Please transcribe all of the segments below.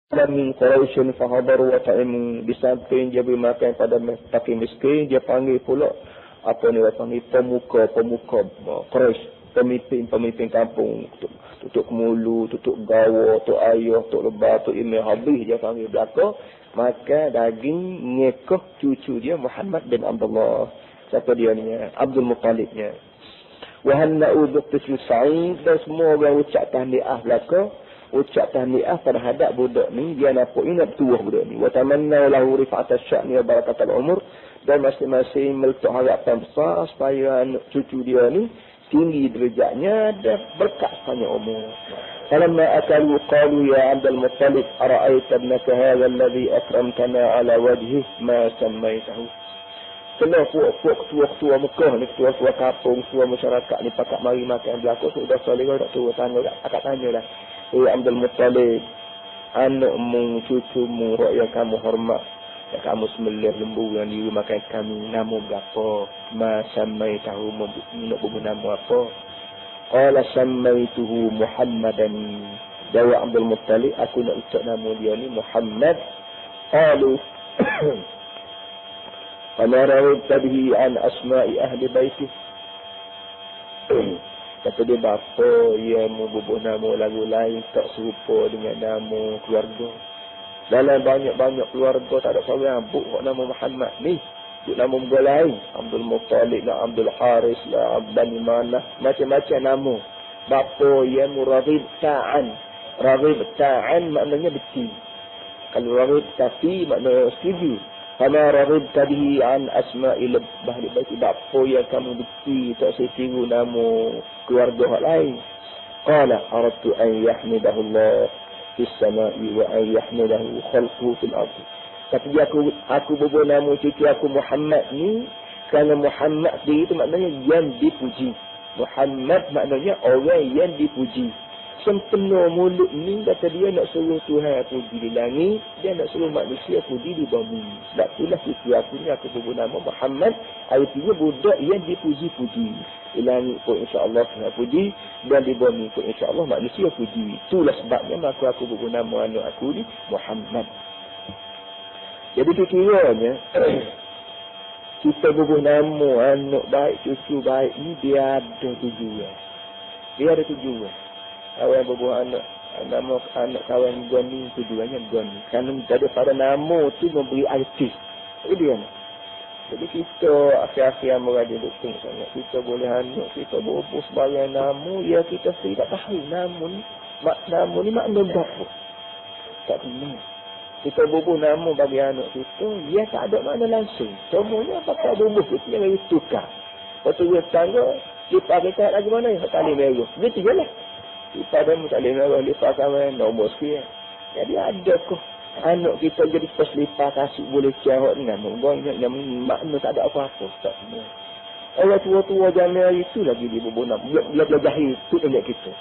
Min Quraisyin fahabaru wa ta'imu. Di samping dia beri makan pada fakir miskin, dia panggil pula apa ni, panggil pemuka Quraisy, pemimpin kampung, tutuk kemulu, tutuk gawa, tutuk ayah, tutuk lebah, tutuk imam habis, dia panggil belaka makan daging ngekoh cucu dia Muhammad bin Abdullah. Siapa dia ni? Abdul Muttalibnya. Wa hanna'u biqtisl Sa'id, dan semua orang ucap tahniah belaka, ucap tahniah terhadap budak ni. Dia nampak ingat tuah budak ni. Wa tamanna lahu rif'at asy-sya'ni wa barakatul umur, dan masing-masing meletak harapan besar supaya anak cucu dia ni tinggi derajatnya dan berkat sepanjang umur. Falamma akalu qalu ya Abdul Muttalib ara'aita ibnaka hadha alladhi akramtana ala wajhihi ma sammaytahu. Kena puak-puak ketua-ketua Mekah ni, ketua-ketua kampung, ketua masyarakat ni pakat mari makan belakang. Sudah soleh tak turun tanya dah. Akak tanya dah. Abdul Muttalib, anakmu, cucumu, yang kamu hormat, yang kamu sembelih lembu yang di rumah kami, nama berapa? Ma sammaytahu, nak beri nama apa? Qala sammaytuhu Muhammadan. Jawab Abdul Muttalib, aku nak ucap nama dia ni Muhammad. Qalu fama rawayta bihi an asma'i ahli baitih. Kata dia, bapa ia membubuh nama lagu lain tak serupa dengan nama keluarga. Dalam banyak-banyak keluarga tak ada seorang yang buk nama Muhammad ni. Buk nama muka lain. Abdul Muttalib lah, Abdul Haris lah, Bani Manah, macam-macam nama. Bapa ia muraghib ta'an. Raghib ta'an maknanya betul. Kalau raghib tapi makna setuju. Fama raghibta bihi an asma'il bahri baiti, bapa yang kamu beti tak setiru nama keluarga hak lain. Qala aradtu an yahmidahu Allah fis sama'i wa an yahmidahu khalquhu fil ardi. Tapi aku bubur nama cucu aku Muhammad ni kerana Muhammad sendiri itu maknanya yang dipuji. Muhammad maknanya orang yang dipuji. Sempena mulut ni kata dia nak suruh Tuhan puji di langit, dia nak suruh manusia puji di bumi. Sebab itulah cucu aku ni aku beri nama Muhammad, artinya budak yang dipuji-puji. Di langit pun insya-Allah Tuhan puji, dan di bumi pun insya-Allah manusia puji. Itulah sebabnya maka aku beri nama anak aku ni Muhammad. Jadi kiranya kita beri nama anak baik, cucu baik ni dia ada tujuan. Dia ada tujuan. Kawan berbuah nama anak kawan goni, tujuannya goni. Kerana daripada nama tu memberi arti. Jadi kita akhir-akhir merada dukung sangat. Kita boleh anak, kita berbuah sebagai nama, ya kita tidak tahu nama ni makna berapa. Tak tahu. Kita berbuah nama bagi anak kita, ya tak ada makna langsung. Semuanya pakai berbuah kita yang tukar. Lepas tu dia tangga, lipat kita lagi mana yang tak boleh merah. Begitu je lah. Kita ada tak boleh merah, lipat sama nombor sekian. Jadi ada kok anak kita jadi pas lipat kasut boleh cahok ni nama. Yang makna tak ada apa-apa. Tak semua. Orang tua-tua zaman hari itu lagi dia berbuah nama. Bila jahil itu ingat kita.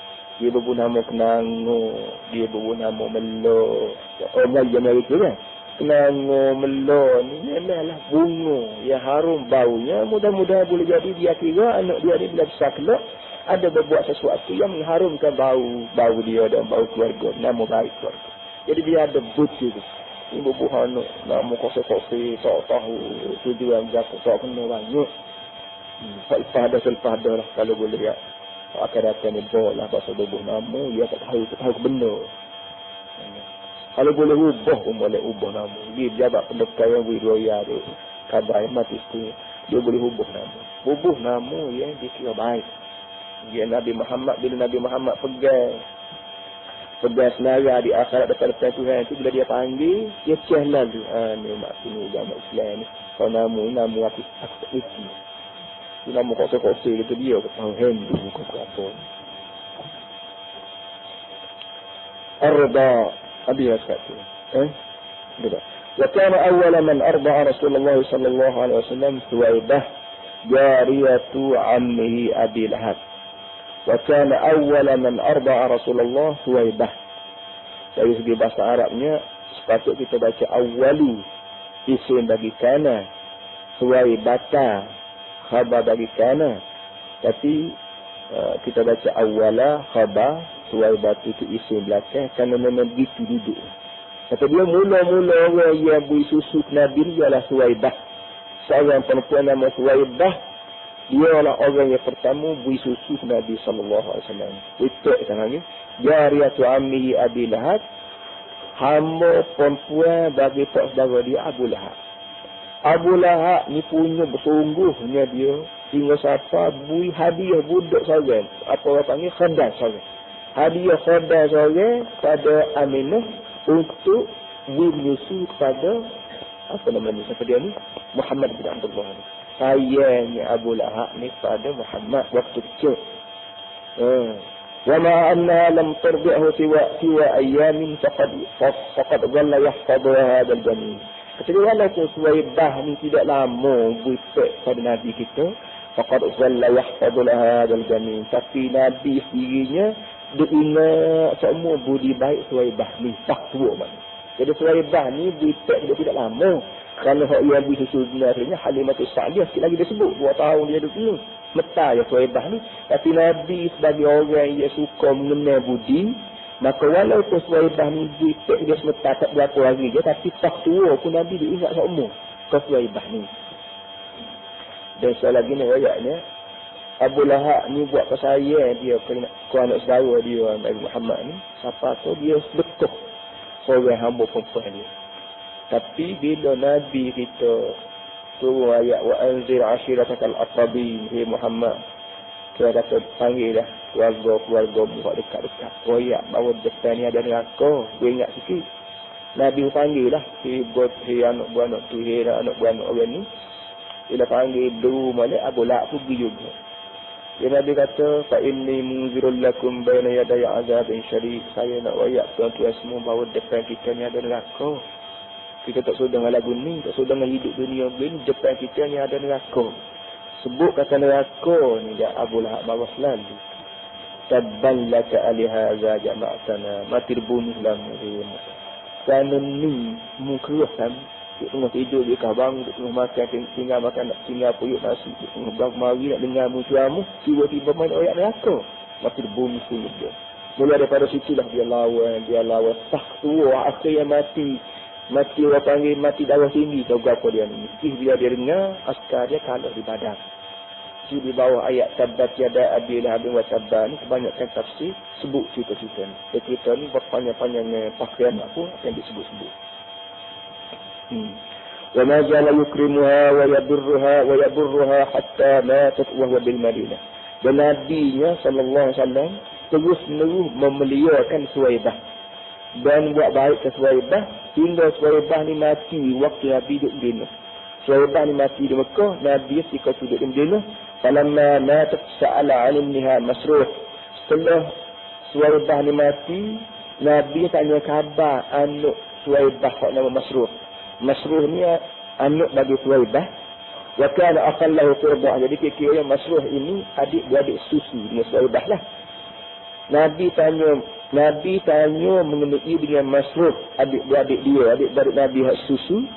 Dia berbuah nama Kenango, dia berbuah nama Melo. Orang zaman hari itu kan. Kenango, Melo ni memanglah bunga yang harum baunya. Mudah-mudahan boleh jadi dia kira anak dia ni bila besar kelak ada berbuat sesuatu yang mengharumkan bau dia dan bau keluarga, nama baik keluarga. Jadi dia ada bukti tu. Ini berbuah anak, nama kose-kose, tak tahu tujuan jatuh, tak kena banyak. Selepas ada lah, kalau boleh ya. Akan datang ni bawa lah pasal berbuah nama, dia tak tahu benar. Kalau boleh ubah pun boleh ubah nama. Dia jabat pendekar yang wiraya tu, kadang mati tu, dia boleh ubah nama. Ubah nama yang dikira baik. Dia Nabi Muhammad, bila Nabi Muhammad pegang senarai di akhirat depan Tuhan itu, bila dia panggil, dia ceh lalu. Ni maksud ni agama Islam ni. Kalau nama aku tak isi. Nama kose-kose gitu dia, aku tahu Hindu, bukan apa. Arba, habis kat tu. Betul. Wa kana awwala man arba'a Rasulullah sallallahu alaihi wasallam Thuwaibah jariyatu ammihi Abi Lahab. Wa kana awwala man arba'a Rasulullah Thuwaibah. Dari segi bahasa Arabnya sepatut kita baca awwalu isim bagi kana, Thuwaibata khabar bagi kana. Tapi kita baca awwala khabar, Thuwaibah itu isim belakang, kerana memang begitu duduk. Kata dia mula-mula orang yang beri susu ke Nabi ni ialah Suwaibah. Seorang perempuan nama Suwaibah, dia adalah orang yang pertama beri susu ke Nabi SAW. Itu tangan ni. Jariyatu ammihi Abi Lahab, hamba perempuan bagi pak saudara dia Abu Lahab. Abu Lahab ni punya bersungguhnya dia hingga siapa bui hadiah budak seorang. Apa orang panggil khadan seorang. Hadiah khadan seorang pada Aminah untuk bui menyusu kepada apa namanya siapa dia ni? Muhammad bin Abdullah ni. Sayangnya Abu Lahab ni pada Muhammad waktu kecil. Wa ma anna lam tarbi'hu siwa ayyamin faqad dhalla yahfadhu hadha al-jamin. Kata dia walaupun Suwaibah ni tidak lama buat pada Nabi kita, faqad dhalla yahfadhu hadha al-jamin. Tapi Nabi sendirinya dia ingat semua budi baik Suwaibah ni tak tua mana. Jadi Suwaibah ni buat dia tidak lama. Kalau hak yang beri susu sebenarnya Halimatus Sa'diyah sikit lagi dia sebut 2 tahun dia duduk ni. Meta ya Suwaibah ni. Tapi Nabi sebagai orang yang suka mengenal budi, maka walaupun Suwaibah ni buat dia semeta tak berapa hari je, tapi tak tua pun Nabi dia ingat seumur ke Suwaibah ni. Dan sekali lagi ni ayatnya Abu Lahab ni buat kesayang dia ke anak saudara dia Nabi Muhammad ni. Siapa tu dia betul seorang hamba perempuan dia. Tapi bila Nabi kita turun ayat wa anzir ashiratakal aqrabin, hey Muhammad, kita kata panggil dah keluarga buat dekat-dekat. Royak bahawa depan ni ada neraka. Gue ingat sikit. Nabi panggil lah. Hey anak beranak tu, hey anak beranak orang ni. Bila panggil dulu malik Abu Lahab pergi juga. Dia Nabi kata fa inni munzirul lakum baina yaday azabin syadid. Saya nak royak tuan-tuan semua bahawa depan kita ni ada neraka. Kita tak sudah dengan lagu ni, tak sudah dengan hidup dunia ni, depan kita ni ada neraka. Sebut kata neraka ni dia Abu Lahab bawa selalu. Tabban laka alihaza jama'atana, mati dibunuhlah murim. Kerana ni mukrah kan, dia tengah tidur di kabang, dia tengah makan, tinggal makan, nak tinggal puyuk nasi, dia tengah bermari nak dengar musuhamu, tiba-tiba main ayat neraka, mati dibunuh kulit dia. Mula daripada situlah dia lawan, tak tua, akhirnya mati orang panggil mati darah tinggi. Tahu apa dia ni? Bila dia dengar askar dia kalah di badan. Di bawah ayat tabbat yada abi lahab wa tabba ni kebanyakan tafsir sebut cerita-cerita ni. Cerita ni berpanjang-panjangnya pakaian apa yang disebut-sebut. Wa ma jala yukrimuha wa yadurruha hatta matat wa huwa bil Madinah. Dan Nabi-Nya sallallahu alaihi wasallam terus-menerus memeliharkan Suwaibah dan buat baik ke Suwaibah hingga Suwaibah ni mati waktu Nabi duduk di Madinah. Suwaibah ni mati di Mekah, Nabi ketika duduk di Madinah, falamma matat sa'ala 'alimha Masruh. Setelah Suwaibah ni mati, Nabi tanya khabar anak Suwaibah nama Masruh. Masruh ni anak bagi Suwaibah. Wa kana aqallahu qurba. Jadi kira-kira Masruh ini adik-beradik susu dengan Suwaibah lah. Nabi tanya mengenai dengan Masruh, adik-beradik dia, adik-beradik Nabi hak susu,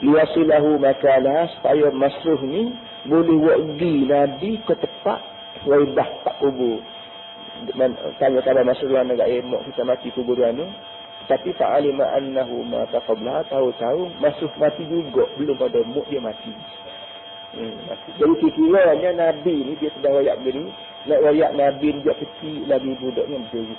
liyasilahu makalah, supaya Masruh ni boleh wa'gi Nabi ke tempat Suwaibah tak kubur. Tanya kepada Masruh anak emak kita mati kubur dia. Tapi fa'alima annahu ma taqabla, tahu-tahu Masruh mati juga, belum pada muk dia mati. Jadi kira-kiranya Nabi ni dia sedang rakyat begini, nak rakyat Nabi ni dia kecil lagi budaknya berdiri.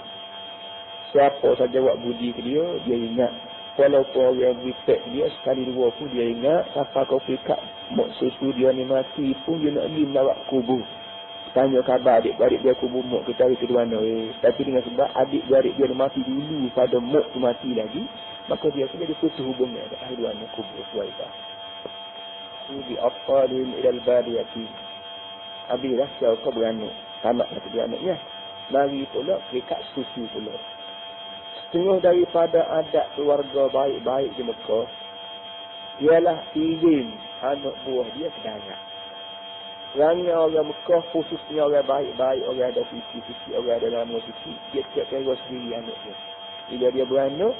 Siapa saja buat budi ke dia ingat. Walaupun orang berpek dia sekali dua pun dia ingat. Siapa kau fikat mak susu dia ni mati pun dia nak pergi melawat kubur. Tanya khabar adik-beradik dia kubur mak kita hari ke mana. Tapi dengan sebab adik-beradik dia mati dulu pada mak tu mati lagi, maka dia pun jadi putus hubungnya hari dua anak kubur Suwaibah. Bi aqalin ila al-badiyati. Abilah kau beranak. Tamat kata dia anaknya. Mari pula dekat susu pula. Setengah daripada adat keluarga baik-baik di Mekah ialah kirim anak buah dia ke darat. Kerana orang Mekah khususnya orang baik-baik, orang ada suci-suci, orang ada nama suci, dia tidak kira sendiri anak dia. Bila dia beranak,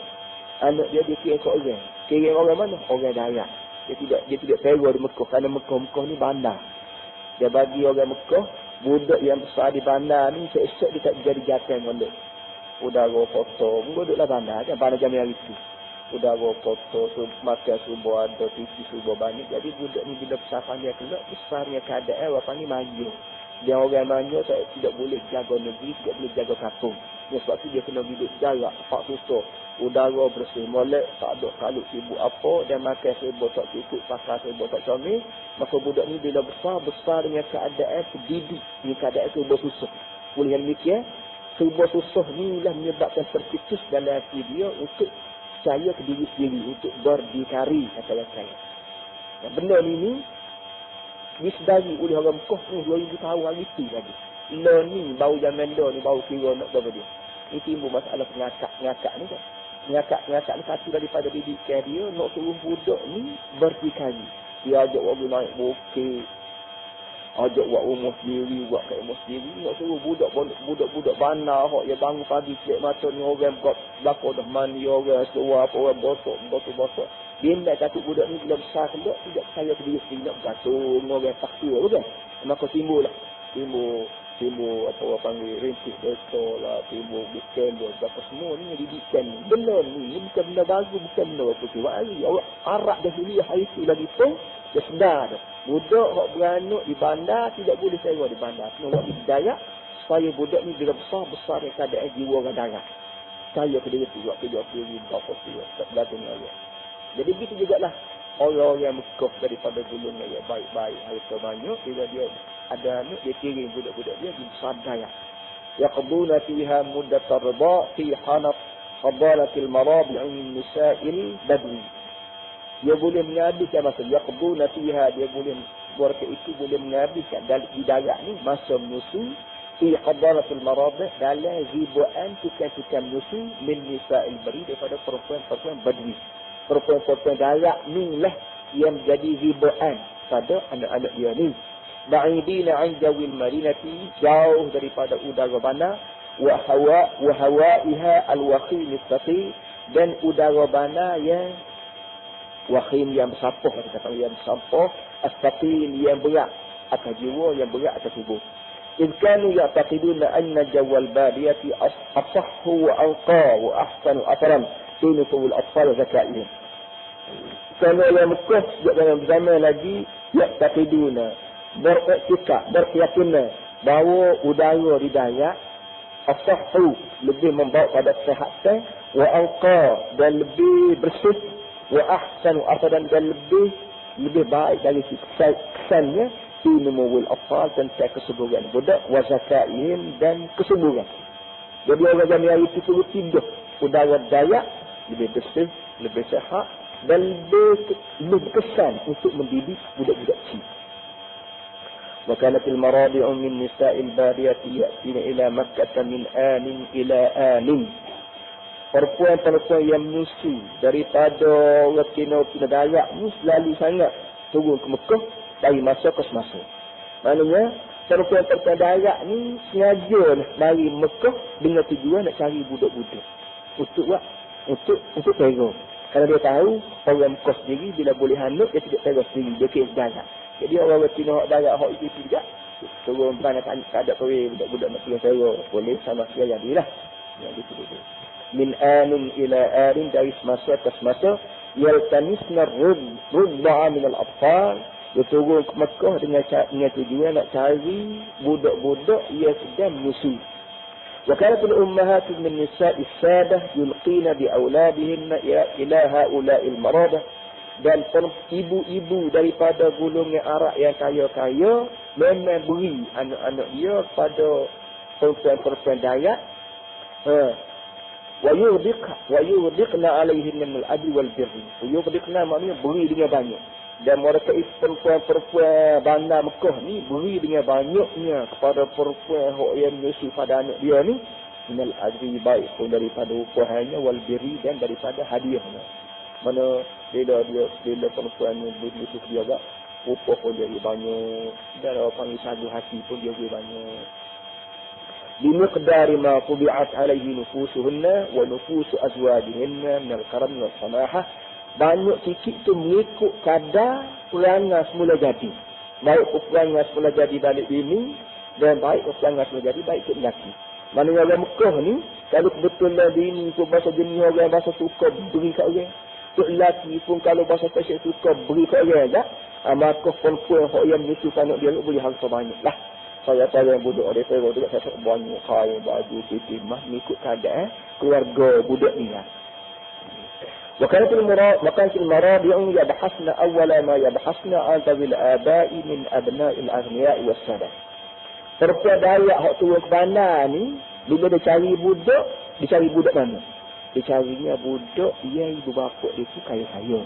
anak dia kira ke orang. Kira orang mana? Orang darat. Dia tidak kira di Mekah. Kerana Mekah ni bandar. Dia bagi orang Mekah, budak yang besar di bandar ni, esok dia tak jadi jatuh dengan udara kotor. Duduklah bandar kan, bandar jam hari itu. udara kotor, makan subuh ada, TV subuh banyak. Jadi budak ni bila besar panjang keluar, besarnya keadaan apa ni maju. Dia orang manja tidak boleh jaga negeri, tidak boleh jaga kampung. Sebab tu dia kena hidup jarak, tak susah. Udara bersih, molek, tak ada kalau sibuk apa, dan makan sibuk tak cukup, pakar sibuk tak comel. Maka budak ni bila besar dengan keadaan terdidik, dengan keadaan serba susah. Oleh yang demikian, serba susah ni lah menyebabkan terpitus dalam hati dia untuk percaya ke diri sendiri, untuk berdikari, kata saya. Dan benda ni disedari oleh orang Mekah ni 2000 tahun hari tu lagi. Ni baru zaman dah ni baru kira nak berapa dia. Ini timbul masalah pengakak ni kan. Pengakak ni satu daripada didikan dia nak suruh budak ni berdikari. Dia ajak orang naik bukit, ajak buat rumah sendiri, buat kat rumah sendiri. Nak suruh budak bandar hok dia bangun pagi cek mata ni orang buat belakang dah mandi orang seluar apa orang bosok. Dia nak kata budak ni bila besar kelak tidak percaya ke diri sendiri nak bergantung orang faktur bukan. Maka timbul apa orang panggil rintik betul lah, timbul bukan dia apa semua ni didikan. Benda ni bukan benda baru, bukan benda apa tu. Orang Arab dahulu hari tu lagi pun dia sedar dah. Budak hok beranak di bandar tidak boleh sewa di bandar. Kena buat di Dayak supaya budak ni bila besar yang keadaan jiwa dan darah. Saya ke diri tu buat kerja apa tu tak bergantung dengan dia. Jadi begitu jugalah orang-orang Mekah daripada golongan yang baik-baik harta banyak, bila dia ada anak dia kirim budak-budak dia di Sadaya. Yaqduna fiha muddat ar-ridha fi hanaf fadalatil marabi' min nisa'il badwi. Dia boleh menghabiskan masa yaqduna fiha, dia boleh berkat itu boleh menghabiskan dalam hidayah ni masa menyusui fi hadaratil marabi' dalam ribuan tukang-tukang menyusui min nisa'il badwi daripada perempuan-perempuan badwi. Perempuan-perempuan dayak ni lah yang menjadi ribuan pada anak-anak dia ni. Ba'idina an jawil marinati, jauh daripada udara bandar, wa hawaiha al-waqim istati, dan udara bandar yang waqim yang bersampah, kata yang bersampah, astati yang berat atas jiwa, yang berat atas tubuh. إذ كانوا يعتقدون أن جو البادية أصح وأنقى وأحسن أثرا في نفوذ الأطفال وذكائهم. Kerana yang Mekah sejak dalam zaman lagi يعتقدون berkeyakinan bahawa udara di Dayak asahhu lebih membawa pada kesihatan, wa anqa dan lebih bersih, wa ahsanu asadan dan lebih baik dari kesannya fi numul afal tentang kesuburan budak, wa zakaihim dan kesuburan. Jadi orang zaman hari itu perlu tidur udara Dayak lebih bersih, lebih sihat dan lebih kesan untuk mendidik budak-budak kecil. وكانت المراضع من نساء البادية يأتين إلى مكة من آن إلى آن. Perempuan-perempuan yang menyusui daripada Kina Dayak ni selalu sangat turun ke Mekah dari masa ke semasa. Maknanya perempuan-perempuan Dayak ni sengaja dari Mekah dengan tujuan nak cari budak-budak untuk teror. Kerana dia tahu orang Mekah sendiri bila boleh hanut dia tidak teror sendiri, dia kira Dayak. Jadi orang Cina hak Dayak hak itu juga turun mana tak ada pergi budak-budak nak turun teror boleh sama sekali jadilah. Yang itu tu. Min anin ila anin dari semasa ke semasa yaltanisna rubba'a min al-atfal, dia turun ke Mekah dengan tujuan nak cari budak-budak yang sedang menyusui. Wa kanat al-ummahat min nisa'i as-sadah yulqina bi auladihinna ila ha'ula'il maradah. Dan ibu-ibu daripada golongan Arab yang kaya-kaya memang beri anak-anak dia pada perempuan-perempuan Dayak. Wa yurdiqna alaihin min al-adl wal birri. Yurdiqna maknanya beri dengan banyak. Dan mereka perempuan-perempuan bandar Mekah ni beri dengan banyaknya kepada perempuan yang menyusui pada anak dia ni min al-adl, baik pun daripada upahannya, wal birri dan daripada hadiahnya. Mana bila perempuan ni begitu dia agak upah pun dia banyak, dan orang panggil sadu hati pun dia banyak. Bimiqdari ma tubi'at alaihi nufusuhunna wa nufusu azwajihinna min al-karam wal samahah. Banyak sikit tu mengikut kadar perangai semula jadi. Baik perangai semula jadi balik ini, dan baik perangai semula jadi baik ke lelaki. Maknanya orang Mekah ni Kalau betul lah dini pun bahasa jenis orang, bahasa suka beri kat orang. Tok lelaki pun kalau bahasa pasal suka beri kat orang tak. Maka perempuan yang itu kanak dia boleh harta banyak lah. Saya yang budak dia terus juga saya banyak kain baju putih mah mengikut keadaan keluarga budak ni lah. وكانت المراد يبحثن أول ما يبحثن عن ذوي الآباء من أبناء الأغنياء والسادة. Perempuan Dayak hak tua ke bandar ni bila dia cari budak mana? Dia carinya budak yang ibu bapa dia tu kaya-kaya.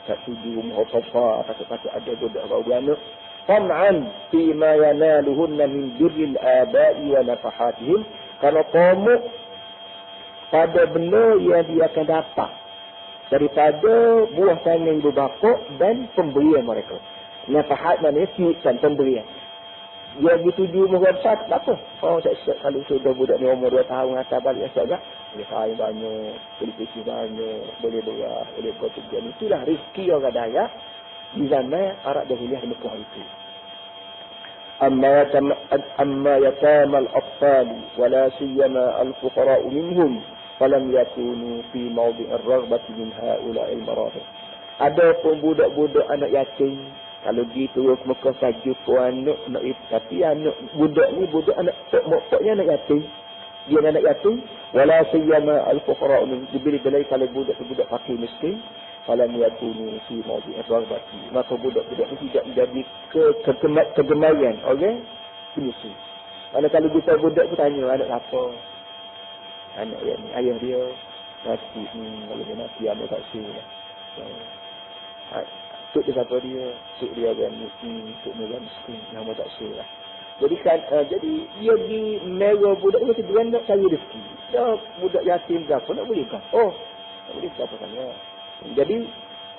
Tak tuju rumah apa-apa, patut-patut ada budak kau beranak. Tam'an fi ma yanaluhunna min birril aba'i wa nafahatihim. Kalau tamak pada benda yang dia akan dapat daripada buah tangan ibu bapa dan pemberian mereka. Nafahat maknanya siutan pemberian. Dia dituju umur besar, tak apa. Oh, tak siap kalau sudah budak ni umur 2 tahun atas balik asal tak? Boleh kain banyak, boleh kisi banyak, boleh beras, boleh buat tujuan. Itulah rezeki orang Dayak di zaman Arab Dahiliyah Mekah itu. Amma yatamal atfal wala siyama al-fuqara minhum falam yakunu fi mawdi' ar-raghbati min ha'ula'i al-maradih. Ada pun budak-budak anak yatim. Kalau gitu ke Mekah saja pun anak tapi anak budak ni budak anak pokoknya anak yatim. Dia anak yatim wala siyama al-fuqara min bila kalau budak fakir miskin falam yakunu fi mawdi' ar-raghbati. Maka budak-budak ni tidak jadi kegemaran okey penyusu. Kalau kita budak pun tanya anak apa? Anak yang ni ayah dia mati kalau dia mati anak tak suruh. Tuk dia kata dia orang miskin, tuk dia miskin, nama tak suruh. Jadi dia di merah budak ni dia nak cari rezeki. Dah budak yatim ke apa nak boleh kan? Oh, tak boleh apa kan ya. Jadi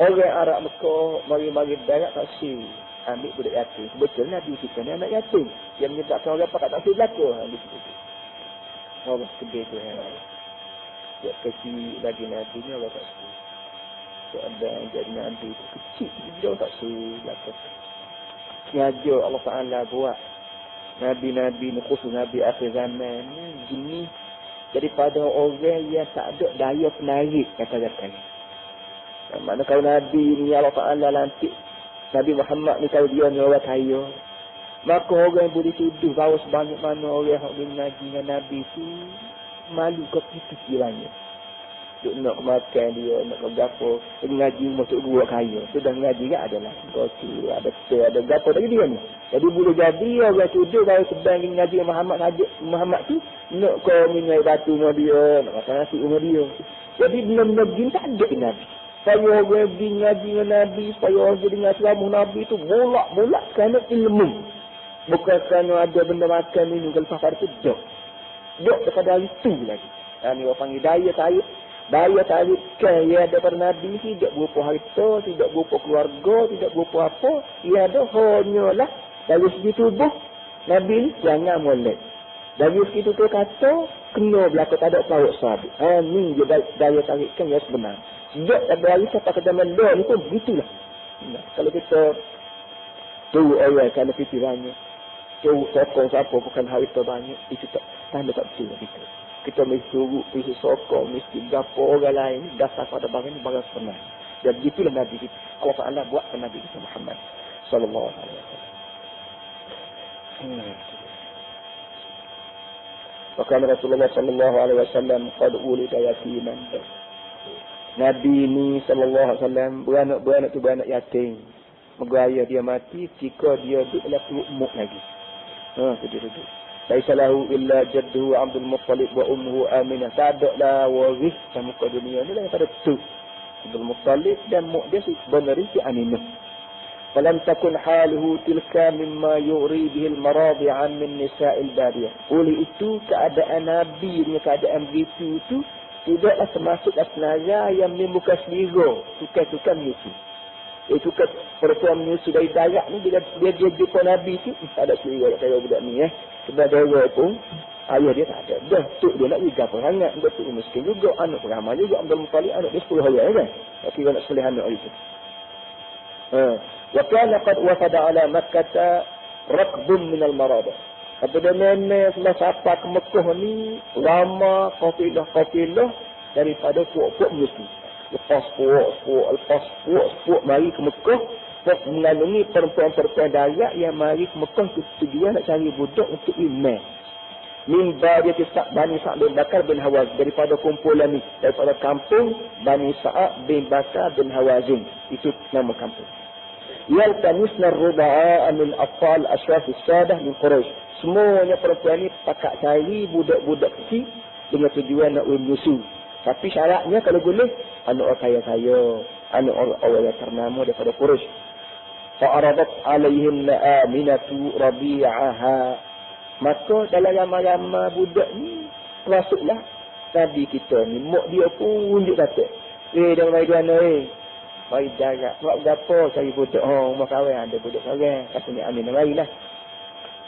orang Arab Mekah mari-mari darat tak suruh ambil budak yatim. Betul Nabi kita ni anak yatim. Yang menyebabkan orang pakat tak suruh belaka. Allah kedai tu yang dia kecil lagi Nabi ni orang tak suruh. So ada yang jadi Nabi tu kecil dia tak suruh belakang. Sengaja Allah Ta'ala buat Nabi-Nabi ni khusus Nabi akhir zaman ni gini daripada orang yang tak ada daya penarik kata-kata. Mana kalau Nabi ni Allah Ta'ala lantik Nabi Muhammad ni kalau dia ni orang kaya, maka orang yang boleh tuduh bahawa sebanyak mana orang yang mengaji dengan Nabi tu malu ke pikirannya. Duk nak makan dia, nak bergapo, mengaji masuk gua kaya. Sudah mengaji kan adalah koci, ada gapo tadi dia ni. Jadi boleh jadi orang tuduh bahawa sebanding ngaji Muhammad tu nak kau minyak batu dengan dia, nak makan nasi dengan dia. Jadi benda-benda begini tak ada Nabi. Supaya orang pergi ngaji dengan Nabi, supaya orang jadi dengan selama Nabi tu bolak-bolak kerana ilmu. Bukan kerana ada benda makan minum kalau safar tu dok. Dok daripada hari tu lagi. Ini orang panggil daya tarik. Daya tarik yang ada pada Nabi tidak berupa harta, tidak berupa keluarga, tidak berupa apa. Ia ada hanyalah dari segi tubuh. Nabi ni jangan molek. Dari segi tubuh kata, kena berlaku tak ada pawak sabit. Ini je daya tarikkan yang sebenar. Sejak pada hari sampai ke zaman dah ni pun begitulah. Nah, kalau kita tunggu orang kerana fikirannya, tunggu sokong siapa bukan harta banyak, itu tak tanda tak betul kita. Kita mesti suruh, mesti sokong, mesti gapo orang lain, dasar pada barang ini barang sebenar. Dan begitulah Nabi kita. Allah Ta'ala buat Nabi kita Muhammad sallallahu alaihi wasallam. Bahkan Rasulullah sallallahu alaihi wasallam qad ulida yatiman. Nabi ni sallallahu alaihi wasallam beranak tu beranak yatim. Megaya dia mati ketika dia duduk dalam perut mak lagi. Duduk. Laisa lahu illa jadduhu Abdul Muttalib wa ummuhu Aminah. Tak ada lah waris sama muka dunia ni daripada tu. Abdul Muttalib dan mak dia sebenarnya si Aminah. Falam takun haluhu tilka mimma yuri bihil maradi'an min nisa'il badiyah. Oleh itu keadaan Nabi ni keadaan begitu tu tidaklah termasuk asnaya yang menimbulkan selera tukar-tukar menyusu. Tukar perempuan menyusu dari darat ni bila dia jumpa Nabi tu tak ada selera kaya budak ni sebab dia pun ayah dia tak ada. Dah tu dia nak juga perangat untuk tu miskin juga anak ramai juga Abdul Muttalib anak dia 10 hari kan. Tapi dia nak selih anak itu. Wa kana qad wafada ala Makkah rakbun min al-marada. Apabila nenek sebelah siapa ke Mekah ni, lama kafilah daripada puak-puak Melayu. Lepas puak, mari ke Mekah. Lepas mengalami perempuan-perempuan darat yang mari ke Mekah tujuan nak cari budak untuk iman. Mimba dia tisak Bani Sa'ad bin Bakar bin Hawaz. Daripada kumpulan ni. Daripada kampung Bani Sa'ad bin Bakar bin Hawazin. Itu nama kampung. Yaltanisna ruba'a min atfal ashraf as-sadah min Quraisy. Semuanya perempuan ni pakat cari budak-budak kecil dengan tujuan nak menyusu. Tapi syaratnya kalau boleh anak orang kaya-kaya, anak orang yang ternama daripada Quraisy. Fa'aradat alaihinna Aminatu Rabi'aha. Maka dalam ramai-ramai budak ni masuklah Nabi kita ni. Mak dia pun unjuk kata, jangan mari duana mari jarak. Sebab berapa cari budak? Rumah kawan ada budak seorang. Kata ni Amin, marilah.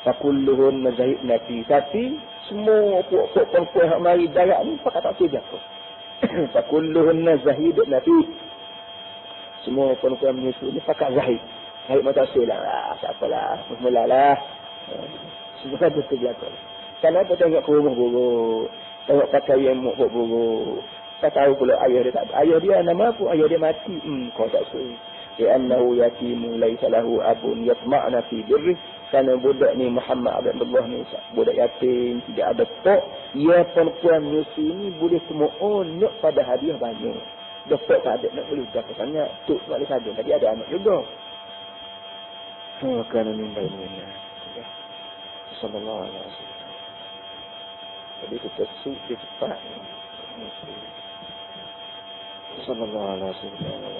Fakulluhun mazahib Nabi. Tapi semua puak-puak perempuan yang mari jarak ni pakat tak sedia pun. Fakulluhun mazahib Nabi. Semua perempuan menyusul ni pakat zahid. Zahid mata silah. Siapalah. Mulalah. Semua ada tu belakang. Kenapa tengok ke rumah buruk? Tengok pakaian muk buruk. Tak tahu pula ayah dia tak ada. Ayah dia nama apa? Ayah dia mati. Kau tak suruh. Li'annahu yatimu laysa lahu abun yatma'na fi birri. Kerana budak ni Muhammad Abdullah ni budak yatim, tidak ada tok. Ya perempuan menyusu ni boleh semuanya pada hadiah banyak. Tok tak ada nak boleh berapa sangat. Tok tak boleh saja. Tadi ada anak juga. Kerana minta ini. Sallallahu alaihi wasallam. Jadi kita suci cepat. Sallallahu alaihi wasallam.